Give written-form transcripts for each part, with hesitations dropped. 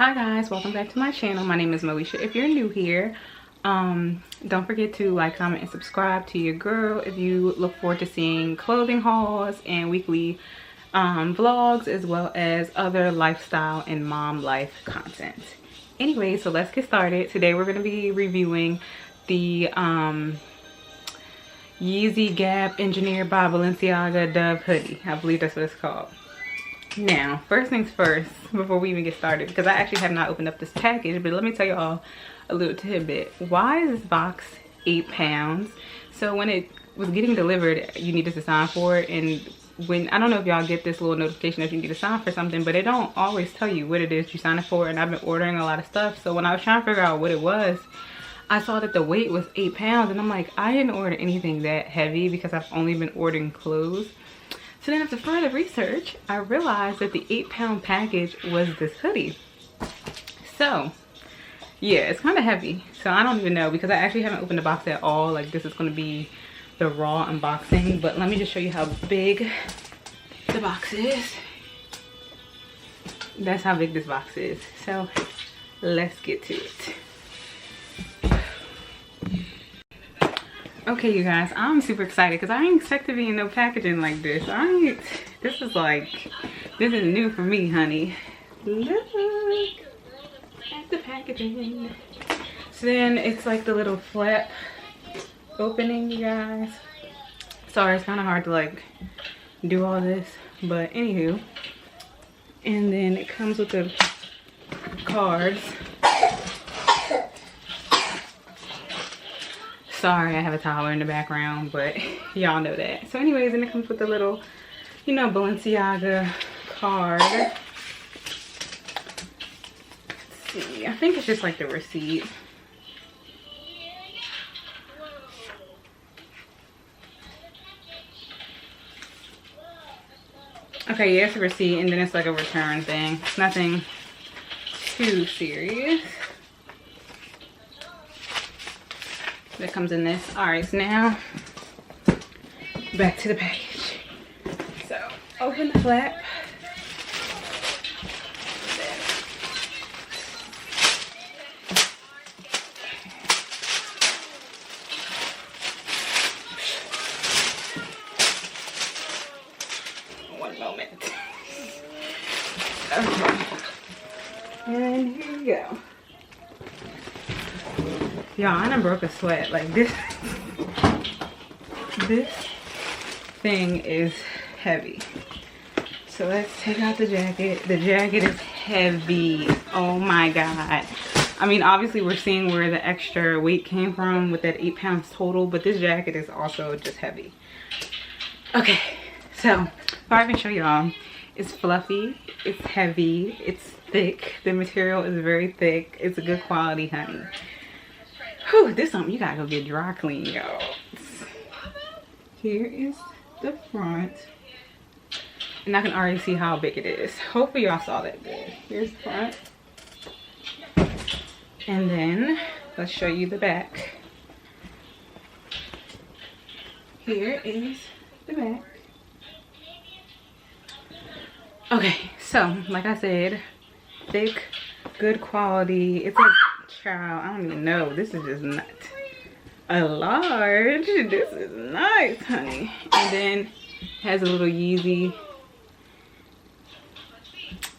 Hi guys, welcome back to my channel. My name is Moesha. If you're new here, don't forget to like, comment, and subscribe to your girl if you look forward to seeing clothing hauls and weekly vlogs, as well as other lifestyle and mom life content. Anyway, so let's get started. Today we're going to be reviewing the Yeezy Gap Engineered by Balenciaga Dove hoodie. I believe that's what it's called. Now, first things first, before we even get started, because I actually have not opened up this package, but let me tell you all a little tidbit. Why is this box 8 pounds? So when it was getting delivered, you needed to sign for it, and when, I don't know if y'all get this little notification if you need to sign for something, but it don't always tell you what it is you're signing for, and I've been ordering a lot of stuff, so when I was trying to figure out what it was, I saw that the weight was 8 pounds, and I'm like, I didn't order anything that heavy because I've only been ordering clothes. So then after further research, I realized that the 8 pound package was this hoodie. So yeah, it's kind of heavy. So I don't even know, because I actually haven't opened the box at all. Like, this is going to be the raw unboxing, but let me just show you how big the box is. That's how big this box is. So let's get to it. Okay, you guys, I'm super excited because I ain't expect to be in no packaging like this. This is new for me, honey. Look at the packaging. So then it's like the little flap opening, you guys. Sorry, it's kind of hard to like do all this, but anywho. And then it comes with the cards. Sorry, I have a toddler in the background, but y'all know that. So anyways, and it comes with the little, you know, Balenciaga card. Let's see, I think it's just like the receipt. Okay, yeah, it's a receipt, and then it's like a return thing. It's nothing too serious. That comes in this. All right, so now back to the package. So open the flap. One moment. Okay, and here we go. Y'all, I done broke a sweat. Like, this thing is heavy. So let's take out the jacket. The jacket is heavy. Oh my god. I mean, obviously we're seeing where the extra weight came from with that 8 pounds total, but this jacket is also just heavy. Okay, so before I even show y'all, it's fluffy, it's heavy, it's thick. The material is very thick. It's a good quality, honey. Whew, this is something you gotta go get dry clean, y'all. Here is the front, and I can already see how big it is. Hopefully y'all saw that good. Here's the front, and then let's show you the back. Here is the back. Okay, so like I said, thick, good quality. It's like, child, I don't even know. This is just not a large. This is nice, honey. And then has a little Yeezy.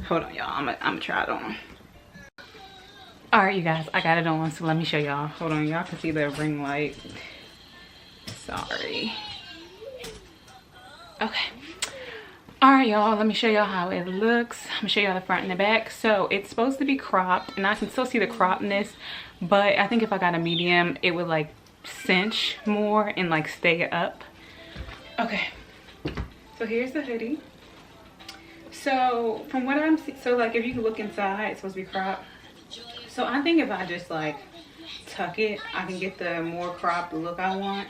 Hold on, y'all. I'm gonna try it on. All right, you guys, I got it on. So let me show y'all. Hold on, y'all can see the ring light. Sorry. Okay. All right, y'all, let me show y'all how it looks. I'm gonna show y'all the front and the back. So it's supposed to be cropped, and I can still see the croppedness, but I think if I got a medium, it would like cinch more and like stay up. Okay, so here's the hoodie. So from what I'm seeing, so like if you look inside, it's supposed to be cropped. So I think if I just like tuck it, I can get the more cropped look I want,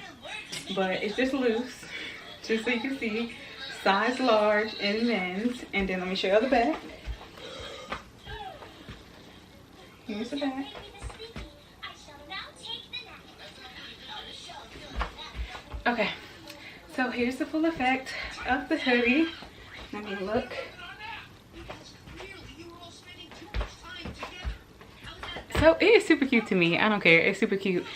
but it's just loose, just so you can see. Size large in men's. And then let me show you the back. Here's the back. Okay, so here's the full effect of the hoodie. Let me look. So it is super cute to me. I don't care, it's super cute.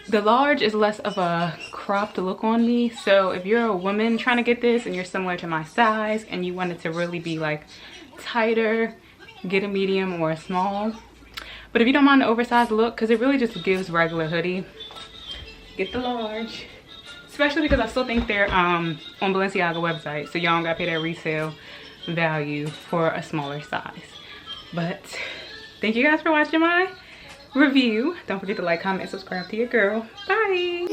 The large is less of a cropped look on me, so if you're a woman trying to get this and you're similar to my size and you want it to really be like tighter, get a medium or a small. But if you don't mind the oversized look, because it really just gives regular hoodie, get the large. Especially because I still think they're on Balenciaga website, so y'all don't gotta pay that resale value for a smaller size. But thank you guys for watching my review. Don't forget to like, comment, subscribe to your girl. Bye.